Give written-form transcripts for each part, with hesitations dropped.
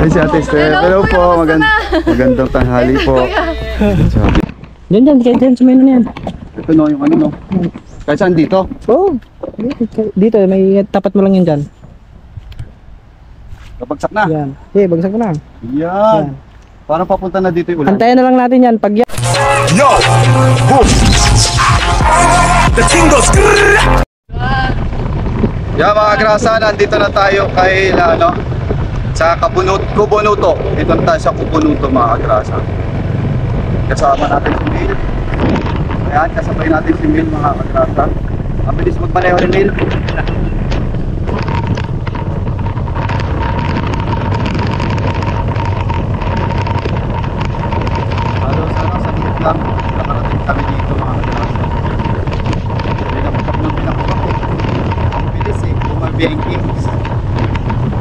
Ay, si Ate Steph. Hello po. Magandang tanghali po. Diyan, sa may na yan. Ito no, yung ano no. Kahit saan dito? Oo. Dito, may tapat mo lang yan dyan. Babagsak na. Yan. Bagsak mo na. Yan. Parang papunta na dito yung ulan. Antayin na lang natin yan. Pag yan. Yo! Boom! The tingles! Yeah, mga grasa, nandito na tayo kay ano, sa Kubunuto. Dito na tayo sa Kubunuto, mga grasa. Kasama natin si Mil. Ayan, kasabay natin si Mil, mga grasa. Ang bilis magpaneho ni Mil. Lang, nakarating kami dito, mga grasa. Pinakapak ng pinakapak eh. Ang bilis eh, bumabiyengkings.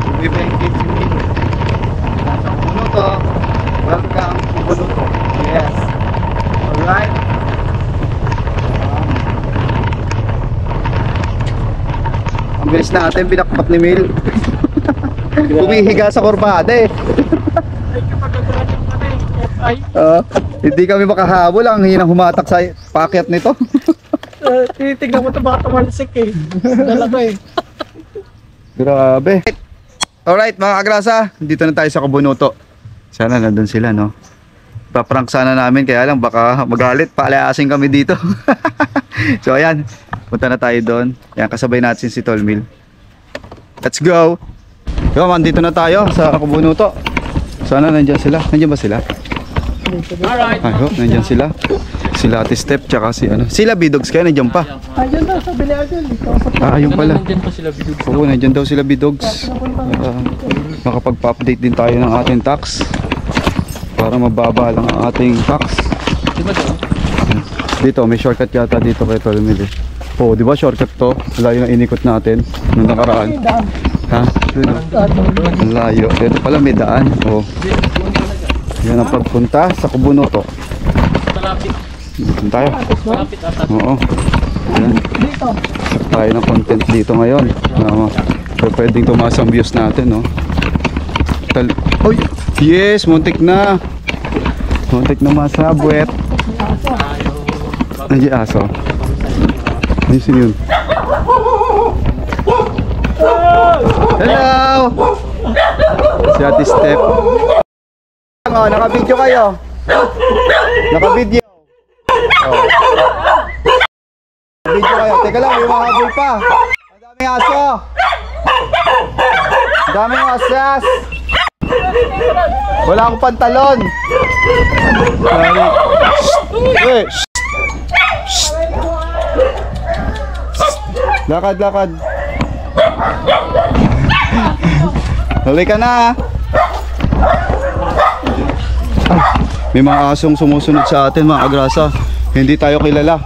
Bumabiyengkings yung Mil. Nasa Kubunuto. Welcome to Kubunuto. Yes. Alright. Ang bilis natin, binakpak ni Mil. Bumihiga sa kurbada eh. Hindi kami makahabol, ang hinang humatak sa packet nito. Titignan mo ito baka tumalsik eh. Dala ko eh. Grabe. Alright mga agrasa, dito na tayo sa Kubunuto. Sana nandun sila, no? Paprank sana namin, kaya lang baka magalit, paalayasin kami dito. So ayan, punta na tayo doon. Ayan, kasabay natin si Tolmil. Let's go. Come on, dito na tayo sa Kubunuto. Sana nandyan sila. Nandyan ba sila? Alright. I hope nandyan sila. Sila Ate Steph, tsaka si ano. Sila Bidogs, kaya nandyan pa. Ayun daw, sa Biliagan. Ayun pala. Nandyan pa sila Bidogs. Oo, nandyan daw sila Bidogs. Makapagpa-update din tayo ng ating tax. Para mababa lang ang ating tax. Dito, may shortcut yata dito kay Tolmil eh. Oo, di ba shortcut to? Layo na inikot natin nung nakaraan. Ha? Ang layo. Dito pala may daan. Oo. Yan ang pagpunta sa Kubunuto. Dito tayo. Oo. Yan. Sak tayo ng content dito ngayon. So, pwedeng tumaas ang views natin, no? Oy! Yes! Muntik na! Muntik na masabwet. Nandiyan aso. Ayusin yun. Hello! Si Ate Steph. Oh, naka-video kayo. Naka-video. Oh. Naka-video kayo. Teka lang, may mga habol pa. Ang daming aso. Ang daming asas. Wala akong pantalon. Hey. Lakad, lakad. Huli ka na. May mga asong sumusunod sa atin, mga agrasa. Hindi tayo kilala.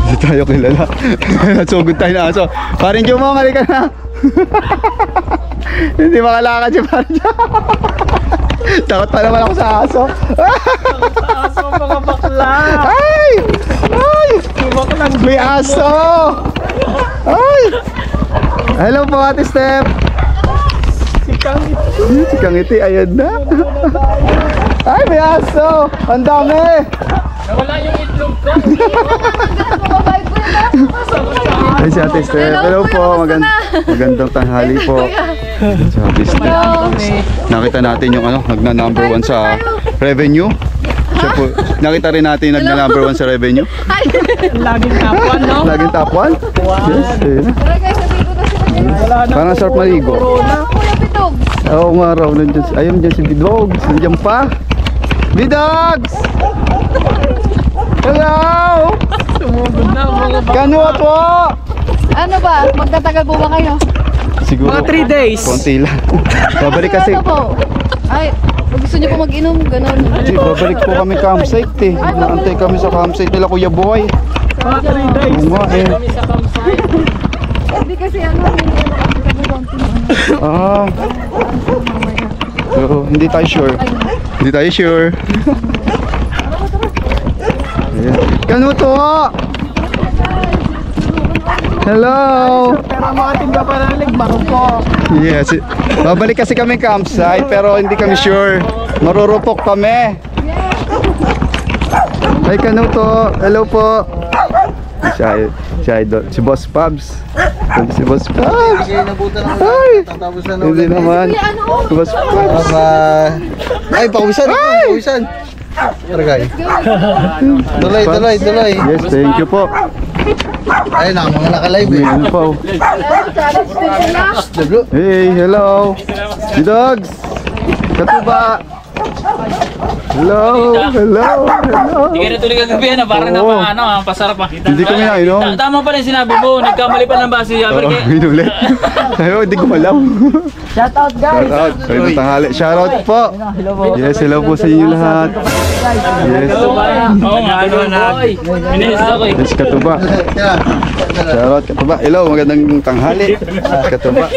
Hindi tayo kilala. Natsugod tayo na aso. Parin Jumong, halika na. Hindi makalakad si Parin Jumong. Takot pa naman ako sa aso. Aso mga bakla. Ay! Ay! May aso! Ay! Hello po Ate Steph. Si Kangiti, ayun na. Ay, may aso! Ang dami! Nawala yung itlog ko. Ay, si Ate Steph. Hello po, magandang tanghali po. Sabi nakita natin yung ano, nagna-number 1 sa revenue. Siya po, nakita rin natin yung nagna-number 1 sa revenue. Laging top 1, no? Laging top 1? Yes, ayun na. Parang sarap maligo. Oo nga raw, ayun dyan si Bidogs. Nandiyan pa. Bidogs! Hello! Sumugod na mga bakla. Kanwa po! Ano ba? Magtatagal po ba kayo? Siguro Mga 3 days. konti lang. Babalik kasi. Ano po? Ay, gusto niyo po mag-inom, gano'n. Kasi babalik po kami campsite eh. Naantay kami sa campsite nila Kuya Boy. Mga 3 days. Oo nga eh. Kami sa campsite. Hindi kasi ano, Ah. So, hindi tayo sure. Hindi tayo sure. Ayan. Kanuto! Hello! Pero ang mga tinda pa ng leg, bako po. Yes. Babalik kasi kami campsite pero hindi kami sure. Marurupok kami. Hi Kanuto. Hello po. Si Boss Pabs. Si Boss Pabs. Hi. Hindi naman. Si Boss Pabs. Ay, pawisan. Pawisan. Taragay. Tuloy. Yes, thank you po. Ay, mga naka-live eh. Ano po? Hey, hello. Si Dogs. Katuba. Hello. Hindi ka na tuloy kagabi na parang Oo. pasarap pa. Hindi kami nainom. Tama pa rin sinabi mo, nagkamali pa ng base. Oo, inulit. Ayaw, hindi ko alam. Shout out guys. Shout out. Kayo ng tanghali. Shout out po. Yes, hello po sa inyo lahat. Yes. Oo nga, minihis ako eh. Yes, Katuba. Shout out Katuba. Hello, magandang tanghali. Katuba.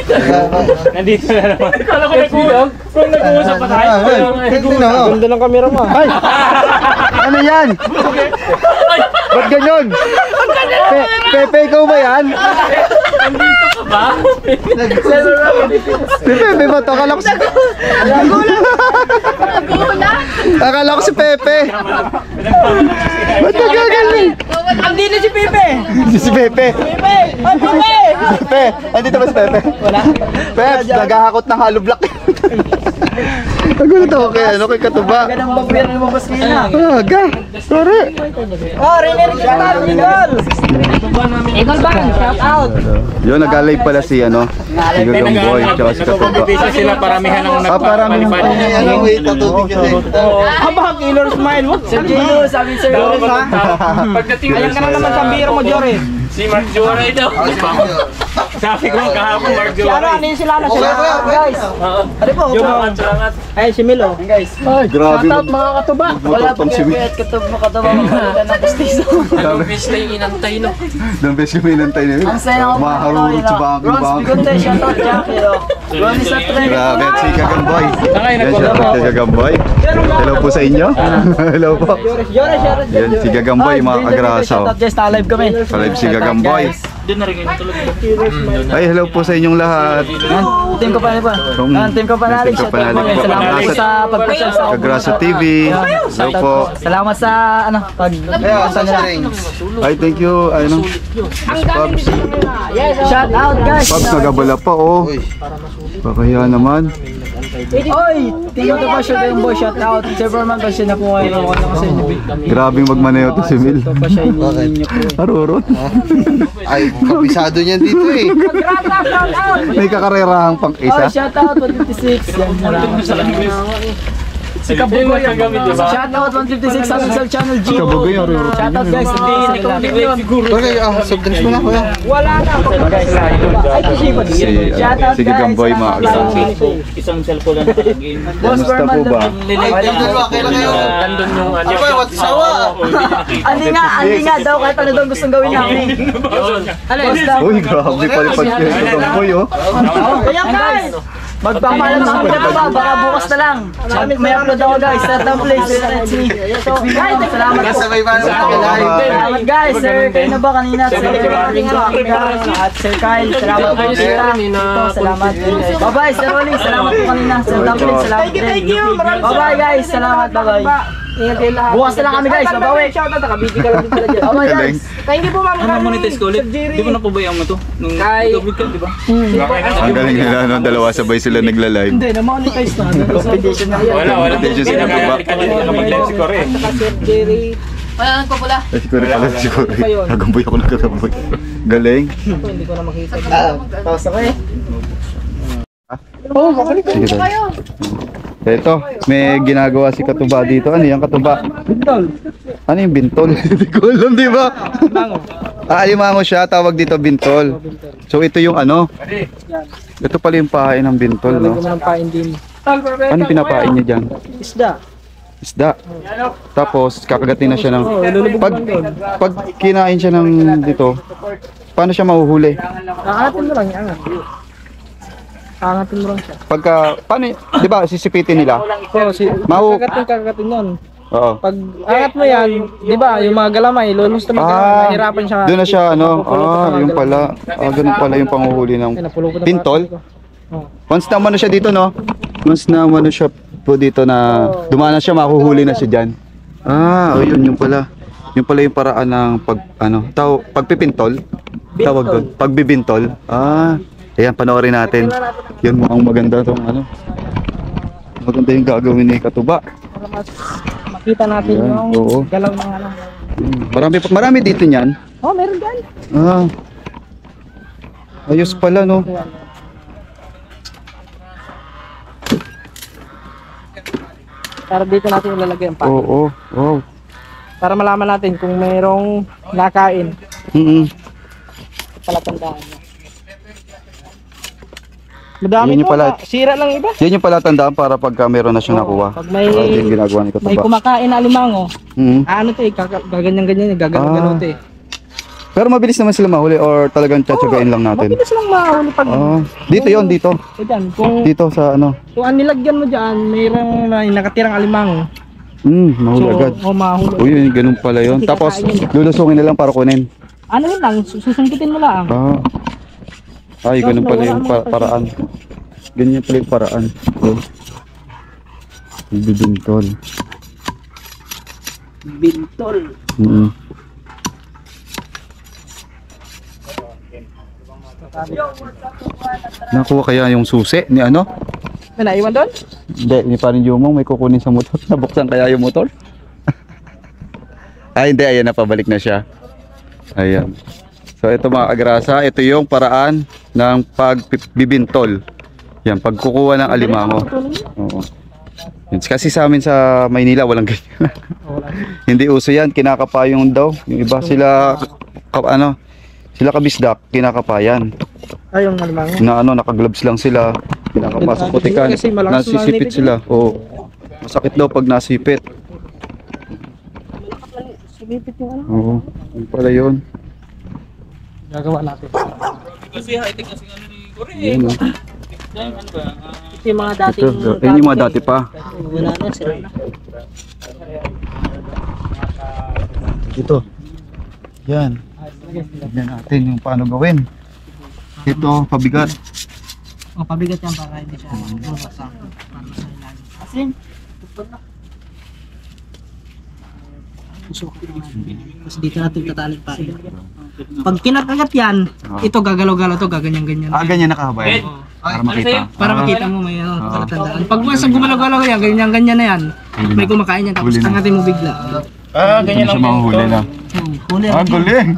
Nandito na naman. Kala ko nag-uusap. Kung nag-uusap pa tayo. Ganda ng camera mo. Ay! Ano yan? Ba't ganyan? Pepe, ikaw ba yan? Ba? Pepe ba ito? Akala ko si... Akala ko si Pepe. Ba't nagagaling? Andito si Pepe. Si Pepe. Pepe! Ay, Pepe! Pepe! Andito ba si Pepe? Wala. Pepe, naghahakot ng hollow block. Nagulat ako kay Katuba. Ganang babuyan ng mabas na. Aga! Sorry! Oh, Rene kita, Eagle! Eagle Bang, shout out! Yun, nag-alive pala si Gagang Boy, tsaka si Katuba. Bisa sila paramihan ng Paramihan. Ano, wait, tatubig kasi. Aba, Killer Smile mo. Sir Gino, sabi Sir Joris ha. Pagdating Ayan ka na naman sa biro mo, Jory. si Mark Joray daw. Sabi ko kahapon Mark Si ano, Joray. ano yung sila na sila, guys. Ano po? Salamat. Ay, si Milo. Guys. Grabe. Shout out mga katuba. Wala po si Milo. Katuba magkalitan ng pustiso. Anong fish na yung inantay no? Don't best kami nantay na yun. Ang saya ako. Maharurot sa bangin Bronze Bigote, shout out Jackie. Ronnie sa trend. Grabe, at si Gagang Boy. Tangay, Yan, shout out kay Gagang Boy. Hello po sa inyo. Hello po. Jory, shout out. Yan, si Gagang Boy, mga kagraso. Shout out, guys. Live kami. Live si Gagang Boy. Doon na rin kayo tulog. Ay, hello po sa inyong lahat. Team ko pa rin pa. Team ko pa rin. Team Shout out Kapanali mo. po. Salamat po sa pag-share sa Kagraso TV. Hello po. Salamat sa ano pag sa nila. Ay, thank you. Ano? Pops. Shout out guys. Pops, nagabala pa, oh. Pakaya naman. Oy, tingnan ko pa siya yung boy, shout out. Superman kasi na po kayo kasi Grabing magmaneho to si Mil. pa siya ninyo po. Arurot. Ay, kapisado niyan dito eh. Shout out. May kakarerahang pang Oy, isa. shout out 156. Yan, salamat sa si Kabugoy ang shout out 156 sa social channel G. Kabugoy, arurot. Shout out guys. Okay, soft drinks mo na kuya. Wala na guys. Ay, shout out Si Gagang Boy, mga Isang cellphone lang nakagame. Boss Kamusta Berman. po ba? Ay, dalawa, kailan kayo? Nandun yung ano. Ay, what sawa? Andi nga daw kahit ano daw gustong gawin namin. Alis daw. Uy, grabe palipad kayo si Gagang Boy, oh. Kaya guys, magpapaalam na kami ba? Baka bukas na lang. May upload ako guys. Certain place. So guys, salamat po. Nasa may bago na Salamat guys. Sir, kayo na ba kanina? Sir, at Sir Kyle. Salamat po sila. Salamat. Bye-bye Sir Rolly. Salamat po kanina. Sir Dumpling. Salamat din. Bye-bye guys. Salamat. Bye-bye. Bukas na lang kami guys. Bye-bye. Bye-bye guys. Thank you po, ma'am. Ano monetize ko ulit? Di ba napabayaan mo to? Nung COVID ka, di ba? Ang galing nila, no? Dalawa sabay sila nagla-live. Hindi, na-monetize na. Competition na. Wala. Competition sila ba? Nakapag-live si Corey. Wala nang pupula. Ay, siguro pala, siguro. Nagamboy ako ng kagamboy. Galing. Tapos ako eh. Sige tayo. Ito, may ginagawa si Katuba dito. Ano yung Katuba? Bintol. Ano yung bintol? Hindi ko alam, di ba? Alimango siya, tawag dito bintol. So ito yung ano? Ito pala yung pahain ng bintol, no? Ng pain din. Ano pinapain niya dyan? Isda. Isda. Tapos kakagatin na siya ng... Pag kinain siya ng dito, paano siya mahuhuli? Aangatin mo lang, iangat. Aangatin mo lang siya. Pagka, paano, di ba, sisipitin nila? Oo, si Mau- kagatin yun. Oo. Pag angat mo yan, di ba, yung mga galamay, lulus naman galamay, mahirapan siya. Doon na siya, ano? Mapupulot ng mga Yung galamay. pala. Ganun pala yung panguhuli ng Ay, napulot ko na pintol. pala ko. Oh. Once na umano siya dito, no? Once na umano siya po dito na dumana siya, makuhuli na siya dyan. Yun, yung pala. Yung pala yung paraan ng pagpipintol. Tawag doon. Pagbibintol. Ayan, panoorin natin. Yun, mukhang maganda tong ano. Maganda yung gagawin ni Katuba. Para makita natin Ayan, yung oo. galaw ng ano. Marami dito niyan. Oh, meron dyan. Ayos pala, no? Para dito natin ilalagay ang paa. Oo. Wow. Para malaman natin kung mayroong nakain. Palatandaan mo. Madami Yun yung po, pala. sira lang iba. Yan yung pala tandaan para pagka meron na siyang nakuha. Pag may, Yung ginagawa ni may Katuba. kumakain na alimango, ano to eh, gaganyan-ganyan, gagano-gano to eh. Pero mabilis naman sila mahuli or talagang tsatsagain lang natin? Mabilis lang mahuli pag... Dito yon dito. Dyan, kung Sa ano? ang nilagyan mo dyan, mayroong nakatirang alimango. Mahuli agad. Mahuli. Uy, yun, ganun pala yun. Kasi Tapos, kakain yun. lulusungin na lang para kunin. Ano yun lang, susungkitin mo lang. Ay, ganun pala yung paraan. Ganyan pala yung paraan. Bibintol. Bintol. Nakuha kaya yung susi ni ano? May naiwan doon? Hindi, ni parin Jumong may kukunin sa motor. Nabuksan kaya yung motor? Hindi, ayan na, pabalik na siya. Ayan. So ito mga agrasa, ito yung paraan ng pagbibintol. Yan, pagkukuha ng alimango. Oo. Yan, kasi sa amin sa Maynila walang ganyan. Hindi uso yan, kinakapayong daw. Yung iba sila sila kabisdak, kinakapayan. Ay, yung alimango. Na nakagloves lang sila. Kinakapasok putikan. Kasi malakas Nasisipit manipit sila. Oo. Masakit daw pag nasipit. Sumipit yung ano. Oo. Yung pala yun. Gagawa natin. Kasi high-tech kasi ano ni Kore. Yan, oh. Ano ba? Ito yung mga dating... Ito, yun yung mga dati pa. Wala na, sira na. Ito. Yan. Tignan natin yung paano gawin. Ito, pabigat. Pabigat yan para hindi siya bumagsak. Para sa ilalim. Asin. Tapos dito natin tatalig pa. Pag kinakagat yan, ito gagalaw-galaw to, gaganyan-ganyan. Ganyan nakahaba yan. Para makita. Para makita mo may palatandaan. Pag sa gumalaw-galaw yan, ganyan-ganyan na yan. May kumakain yan, tapos Huli na. tangatin mo bigla. Ganyan Siya mahuhuli na. Huli. Galing!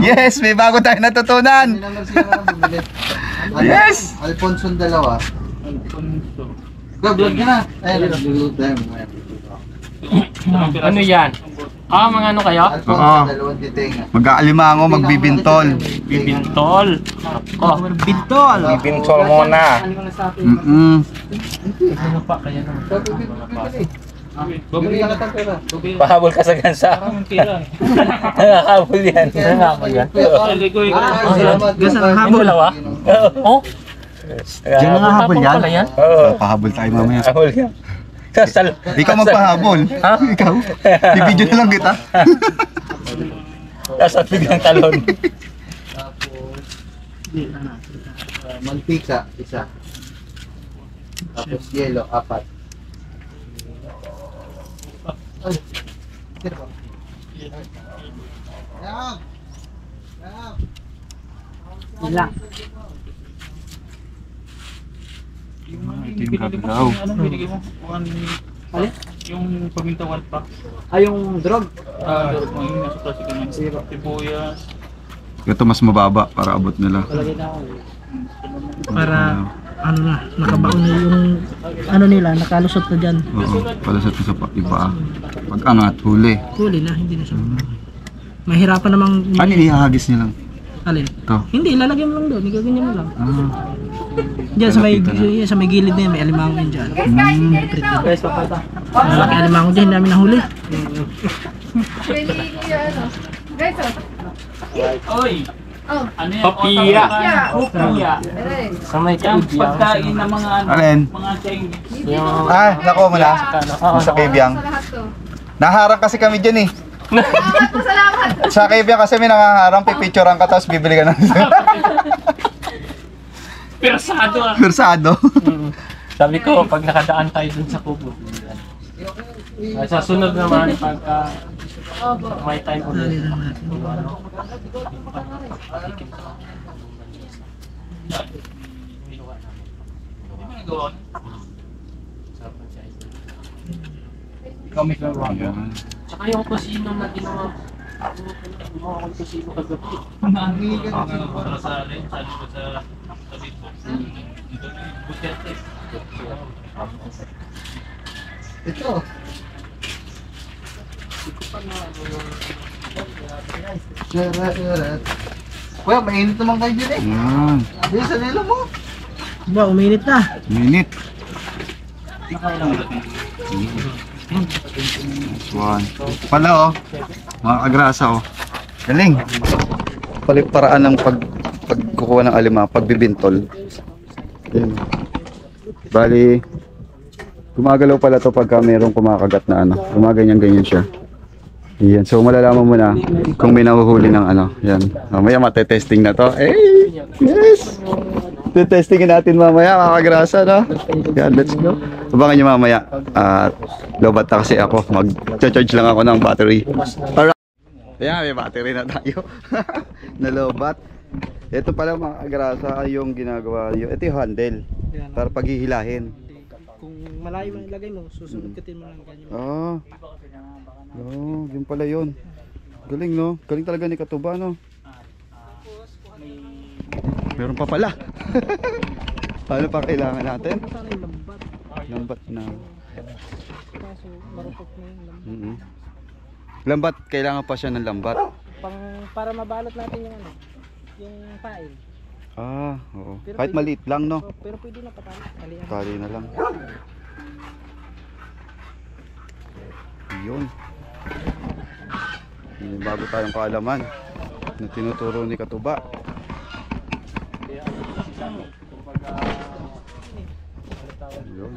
Yes! May bago tayo natutunan! Yes! Alfonso 2. Vlog ka na. Ayun, nagluluto yan. Ano yan? Mga ano kayo? Alfonso 2 titinga. Mag-aalimango, magbibintol. Bibintol. Bintol! Bibintol muna. Pahabol ka sa gansa. Nakakabol yan. Nakakabol yan. Gasa ng habol. Oh? Diyan nga habol yan? Oo. Pahabol tayo mamaya. Habol yan. Sasal. Ikaw magpahabol. Ha? Ikaw. Bibidyo na lang kita. Sasal biglang talon. Mantika, 1. Tapos yellow, 4. Wala. Ito yung gagalaw. Anong binigay mo? Alin? Yung pamintawan pa. Ay, yung drug. Yung nasa plastic naman. Sibuyas. Ito mas mababa para abot nila. Palagay na ako. Para ano na, nakabaon na yung ano nila, nakalusot na dyan. Oo. Palasat sa iba. Pag angat, huli. Huli na, hindi na siya. Mahirapan namang... Ano ihahagis nilang? Alin? Ito. Hindi, lalagyan mo lang doon, igaganyan mo lang. Diyan sa may gilid na yan, may alimango yun dyan. Guys, papata. Malaki alimango dyan, hindi namin nahuli. Oy! Ano yan? Papiya. Papiya. Sa may kaibiyang. Pagkain ng mga Alin? mga Chinese. Nako mo na. Sa Kabyang. Naharang kasi kami dyan eh. Sa Kabyang kasi may nangaharang, pipicturean ka tapos bibili ka ng Persado ah. Versado. Sabi ko, pag nakadaan tayo dun sa kubo. Sa sunod naman, pagka may time ulit. Kami lang wala. Tsaka yung kusino na ginawa. Gumawa akong kusino kagabi. Sa Bitbox. Bukete. Ito. Kuya, mainit naman kayo dyan eh. Yan. Hindi, sa nilo mo. Ba, uminit na. Minute. Nice one. Pala oh. Mga kagrasa oh. Galing. Paraan ng pagkukuha ng alima, pagbibintol. Yan. Bali, gumagalaw pala to pagka mayroong kumakagat na ano. Gumaganyan-ganyan siya. Yan. So malalaman mo na kung may nahuhuli ng ano. Yan. Mamaya matetesting na to. Yes! Testingin natin mamaya mga kagrasa, no? Yan, let's go. Abangan nyo mamaya. At lobat na kasi ako. Mag-charge lang ako ng battery. Alright. Ayan, may battery na tayo. Nalobat. Ito pala mga kagrasa yung ginagawa nyo. Ito yung handle. Para paghihilahin. Kung malayo man ilagay mo, susunod-katin mo lang ganyan. Yun pala yun. Galing, no? Galing talaga ni Katuba, no? Meron pa pala. Paano pa kailangan natin? Lambat na. Kaso marupok na yung lambat. Lambat, kailangan pa siya ng lambat. Para mabalot natin yung ano, yung pail. Oo. Kahit maliit lang, no? Pero pwede na patali. Tali na lang. Yun. May bago tayong kaalaman na tinuturo ni Katuba. Yun.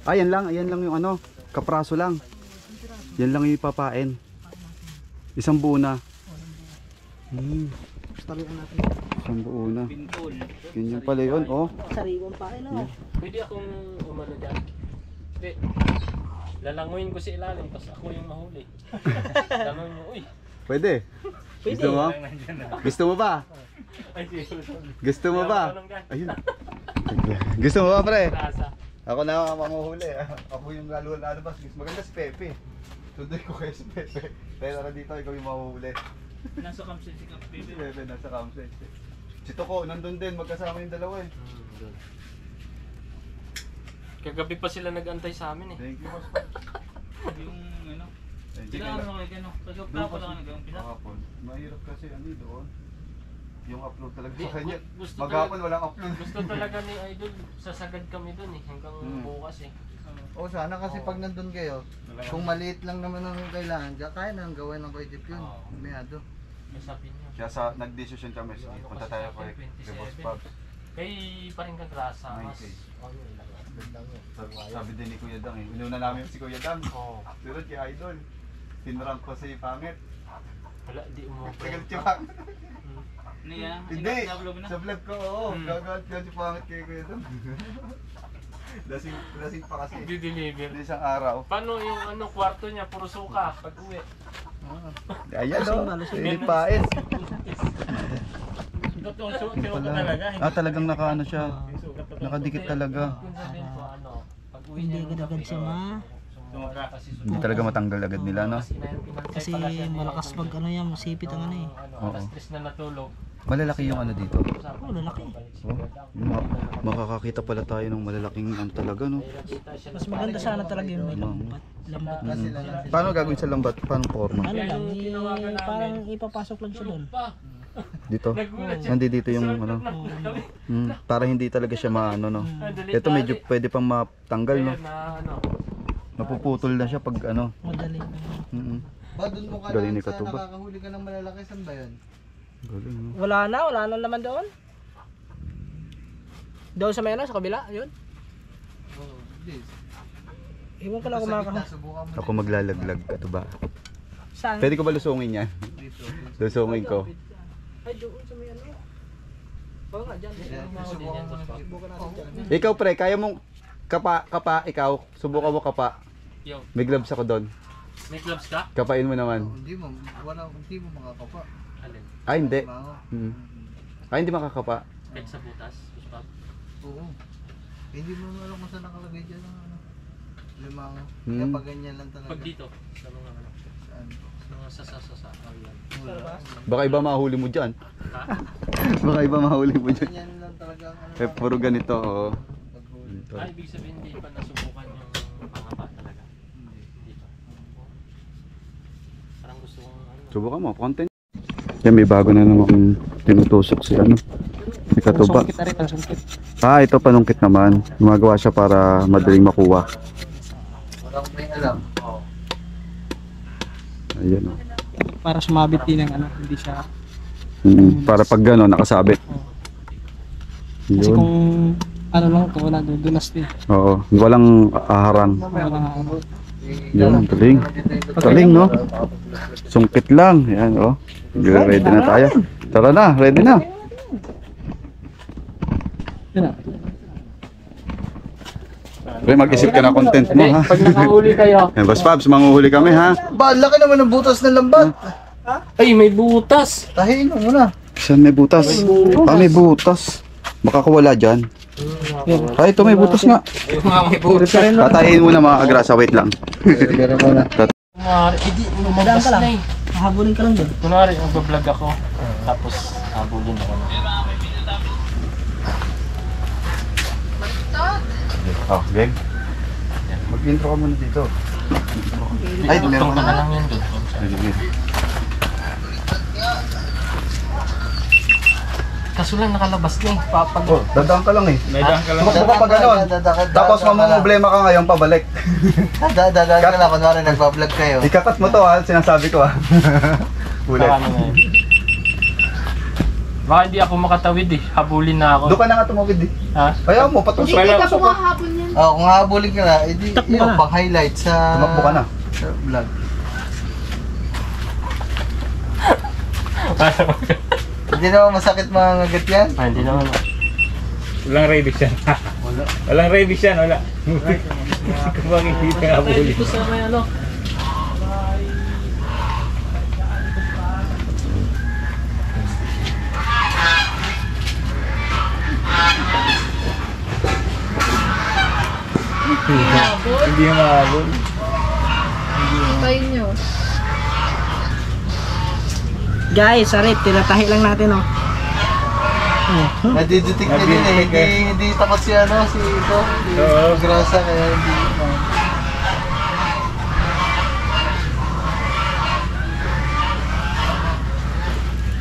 Ayan lang yung ano, kapraso lang. Yan lang yung ipapain. Isang buo na. Talian natin. Isang buo na. Ganyan pala yun, oh. Sariwang pail, no? Pwede akong umano dyan. Hindi. Lalanguin ko sa ilalim, tapos ako yung mahuli. Tanong nyo, uy. Pwede. Gusto mo? Gusto mo ba? Gusto mo ba? Ayun. Gusto mo ba, pre? Ako na ang mamuhuli. Ako yung lalabas. Maganda si Pepe. Sundoy ko kayo si Pepe. Pero dito ikaw yung mamuhuli. Nasa campsite si Pepe. Si Pepe nasa campsite. Si Toko, nandun din. Magkasama yung dalawa eh. Kagabi pa sila nag-antay sa amin eh. Thank you, boss. Yung ano? Sila ano kayo gano'n? Kagabi pa lang nag-umpisa. Kahapon. Mahirap kasi ano doon. Yung upload talaga Di, sa kanya. gusto Maghapon talaga- walang upload. Gusto talaga ni Idol, sasagad kami dun eh, hanggang bukas eh. O sana kasi pag nandun kayo, kung maliit lang naman ang kailangan, kaya nang gawin ng Kuya Jeep yun. Umiado. Sabi niya. Kaya nag-decision kami. Punta tayo kay Boss Pabs. Kay pa rin kagrasa, mas 9K. ano lang. Sabi din ni Kuya Dang eh. Inuna namin si Kuya Dang. Oo. Sunod kay Idol. Tinrank ko si Pangit. Wala, di umupo. Tagal si Pangit. Niya? Hindi. Sa vlog ko, oo. Hmm. Gagawin ko si Pangit kay Kuya Dang. Lasing pa kasi. Di-deliver. Hindi isang araw. Paano yung ano, kwarto niya, puro suka pag uwi? Ayan o. Ilipain. Totoong suka talaga. Talagang naka ano siya. Nakadikit talaga. Kung sabihin ko, ano, pag uwi Hindi niya. agad-agad siya Sumaka kasi Hindi talaga matanggal agad nila, no? kasi malakas pag ano yan, masipit ang ano eh. Alas 3 na natulog. Malalaki yung ano dito. Oh, lalaki. Makakakita pala tayo ng malalaking ano talaga, no? Mas maganda sana talaga yung may lambat. Lambat na. Paano gagawin sa lambat? Paano forma? Ano lang, parang ipapasok lang siya doon. Dito? Hindi dito yung ano. Para hindi talaga siya maano, no? Ito medyo pwede pang matanggal, no? Na ano, Napuputol na siya pag ano. Madali. Ba, doon mo ka Galing lang ni sa Katuba. nakakahuli ka ng malalaki. Saan ba yun? Galing, no? Wala na naman doon. Doon sa may ano, sa kabila, yun. Oo, hindi. Iwan ko lang Sa kumakahon. gitna, subukan mo. Ako maglalaglag Katuba. Saan? Pwede ko ba lusungin yan? Dito. Lusungin ko. Ay, doon sa may ano. Oo nga, dyan. Subukan mo. Subukan natin dyan. Ikaw pre, kaya mong kapa, ikaw, subukan mo kapa. Yo, May gloves ako doon. may gloves ka? Kapain mo naman. Hindi mo makakapa. Alin? Ah, hindi. Bango. Ah, hindi makakapa. Kahit sa butas? Puspap? Oo. Hindi mo alam kung saan nakalagay dyan ang ano. Limango. Hmm. Kaya pag ganyan lang talaga. Pag dito, sa mga ano, Saan? sa mga sasa. Oh, yan. Wala. Baka iba mahuli mo dyan. Ha? Baka iba mahuli mo dyan. Ganyan lang talaga ang ano. Eh, puro ganito, oo. Paghuli. Ay, ibig sabihin hindi pa nasubukan yung pangapa talaga. Hindi pa. Parang gusto kong ano. Subukan mo, content. Yan, may bago na naman tinutusok si ano. Si Katuba. Ah, ito panungkit naman. Gumagawa siya para madaling makuha. Walang may alam. Ayan, oh. Para sumabit din ng ano, hindi siya. Para pag gano'n, nakasabit. Kasi Yun. kung ano lang ito, wala dudulas din. Oo, walang aharang. Wala ano. Yun, galing. Galing, no? Sungkit lang. Yan, oh. Ready na tayo. Tara na, ready na. Yun na. Pre, mag-isip ka na content mo, ha? Pag nakahuli kayo. Yan, Boss Pabs, manguhuli kami, ha? Ba, laki naman ng butas ng lambat. Ay, may butas! Tahiin mo muna. Saan may butas? Ah, may butas. Makakawala dyan. Ah, ito may butas nga. May butas. Tatayin mo na mga kagrasa, wait lang. Pero muna. Kunwari, hindi, lumabas na eh. Hahabulin ka lang doon. Kunwari, mag-vlog ako. Tapos, habulin ako na. Oh, Greg. Mag-intro ka muna dito. Ay, meron Tungtong ka ka na. na lang yun doon. Kaso lang nakalabas na eh. Papag... Oh, dadaan ka lang eh. Dadaan ka lang. Tumakbo ka pa ganon. Tapos mamumblema ka ngayon pabalik. Dadaan ka lang. Kunwari nagpa-vlog kayo. Ikakat mo to ha, sinasabi ko ha. Ulit. Baka na yun. Baka hindi ako makatawid eh. Habulin na ako. Doon ka na nga tumawid eh. Ha? Kaya mo, patusok. Kita po nga hapon yan. Kung hahabulin ka na, edi yun, pang-highlight sa... Tumakbo ka na. Sa vlog. Hindi naman masakit mga ngagat yan. Ah, hindi naman. Walang rabies yan. Walang rabies yan, wala. Kung bakit hindi ka habulin. Dito sa may ano. Hindi ka mahabol. Tayin nyo. Guys, arit, tinatahi lang natin oh. Nadiditik na din eh. Hindi takot si ano, si ito. Oo. Si Grasa kaya hindi.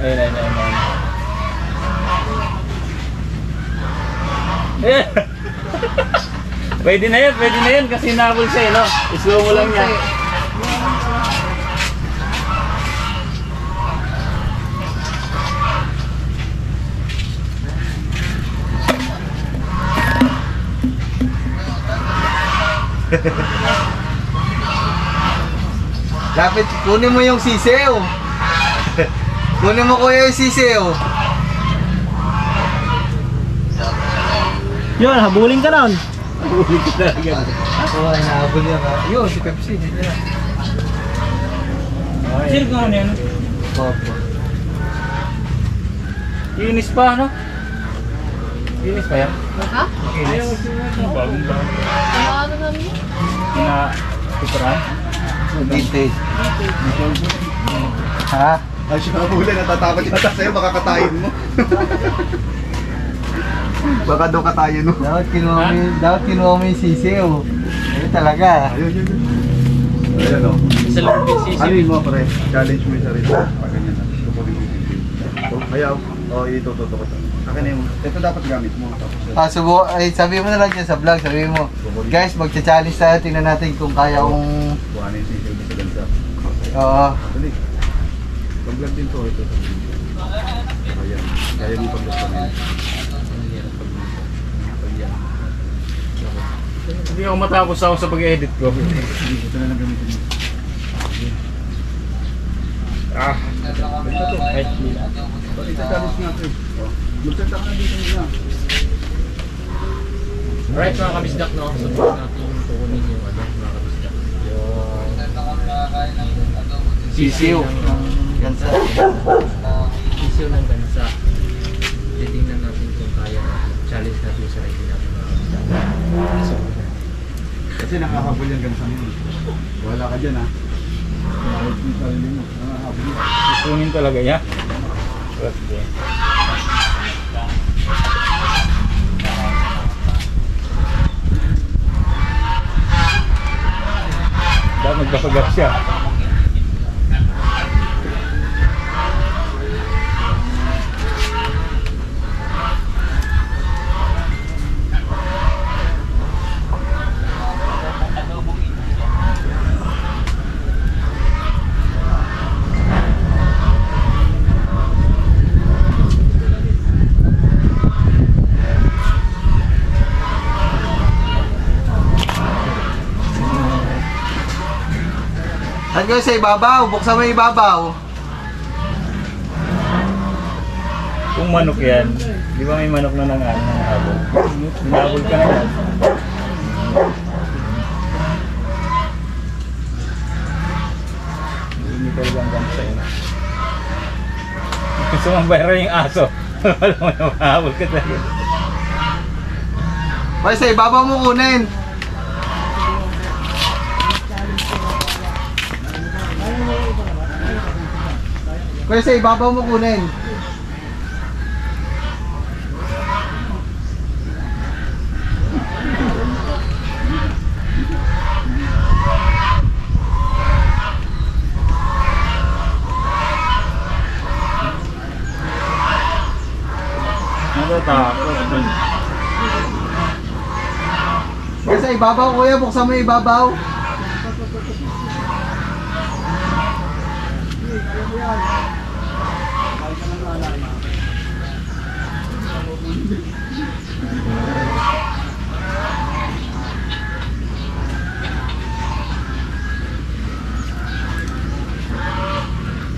Ayun. Eh! Pwede na yan kasi nahabol siya eh, no? Slow mo lang yan. Lapit, kunin mo yung sisew. Kunin mo kuya yung sisew. Yun, habulin ka na. Habulin ka talaga. Ako ay nahabol yan ha. Yun, si Pepsi. Yun yan. Sino ka ano yan? Opo. Inis pa, no? Inis pa yan? Ha? Inis. Bagong ba? Ano namin? Pina-tuperan? Vintage. Ha? Ay, siya nabuli, natatakot yata sa'yo, baka katayin mo. Baka daw katayin mo. Dapat kinuha mo yung sisew. Ayun talaga. Ayun. Ayan o. Isa lang yung sisi. Ano mo pre? Challenge mo yung sarili. Ganyan na. Tukunin mo yung video. Ayaw. Oo, itututo ko. Akin na yung... Ito dapat gamit mo. Sabi mo na lang dyan sa vlog, sabi mo, guys, magcha-challenge tayo, tingnan natin kung kaya kong... Buhanin yung sisiyo sa ganda. Oo. Balik. Pag-vlog din to, ito. Ayan. Kaya mo pag-vlog pa na yan. Hindi ako matapos ako sa pag-edit ko. Ito na lang gamitin mo. Ah, Kahit nila. Itasalis natin. Magsalita ka na dito nila. Right mga kabisdak, no? Subukan natin tukunin yung ano, mga kabisdak. Yung Sisiw. Gansa. sisiw ng gansa. Titingnan natin kung kaya natin. Challenge natin sa ready natin mga kabisdak. So, Kasi nakahabol yan ganun sa nila. Wala ka dyan ha. Nakahabol yan. kukunin talaga niya. Dapat magkapagap siya. Saan kayo sa ibabaw? Buksan mo yung ibabaw. Kung manok yan, di ba may manok na nangahabol? Nangahabol ka na yan. Hindi talaga ang gansa yun. Gusto mong bayaran yung aso. Wala mo na mahabol ka talaga. Hoy, sa ibabaw mo kunin. Hoy, sa ibabaw mo kunin. Natatakot. Hoy, sa ibabaw kuya, buksan mo yung ibabaw.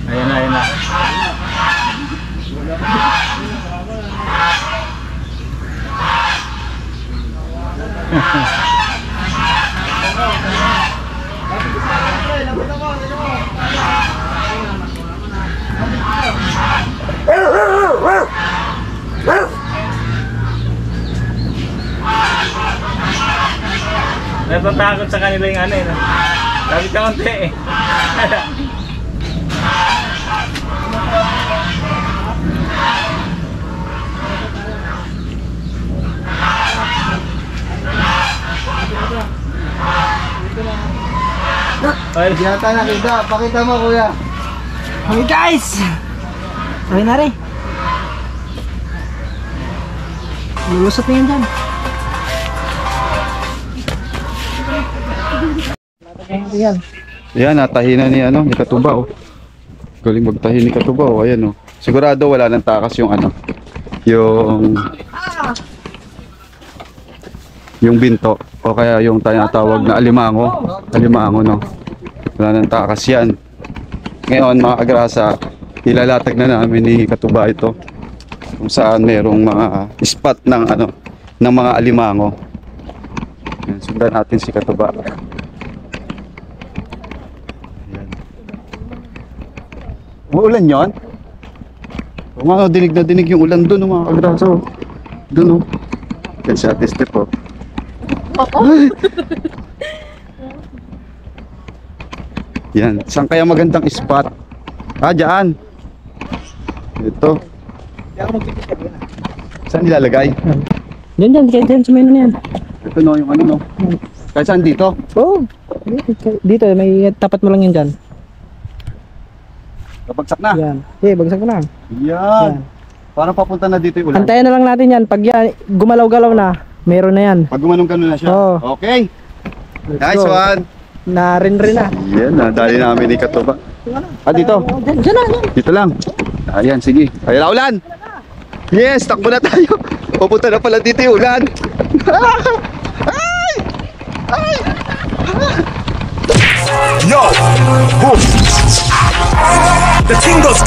Ayan na, ayan na. Natatakot sa kanila yung ano eh. No? Sabi ka konti eh. Hindi yata nakita. Pakita mo kuya. Okay guys! Okay na rin. Lulusot na yan dyan. Ayan. Yan, natahi na ni Katuba oh. Galing magtahi ni Katuba oh, ayan oh. Sigurado wala nang takas yung yung binto o kaya yung tinatawag na alimango. Alimango no. Wala nang takas yan. Ngayon mga kagrasa, ilalatag na namin ni Katuba ito kung saan merong mga spot ng ng mga alimango. Yan, sundan natin si Katuba. Uulan yon? O nga, dinig na dinig yung ulan doon, mga kagraso. Doon, yan si Ate Step, oh. Yan, saan kaya magandang spot? Ah, dyan. Ito. Saan nilalagay? Diyan, sa menu na yan. Ito no, yung no. Kahit saan dito? Oo. Dito, may tapat mo lang yan dyan. Kapagsak na. Yan. Bagsak ko na. Yan. Parang papunta na dito yung ulan. Antayin na lang natin yan. Pag yan, gumalaw-galaw na, meron na yan. Pag gumanong ka na siya. Oo. Okay. Let's Nice go. one. Na rin na. Yan, nadali namin ni Katuba. Dito. Diyan na. Dito lang. Ayan, sige. Ayan na ulan. Yes, takbo na tayo. Pupunta na pala dito yung ulan. Ay! Ay! Yo! Boom! The king goes.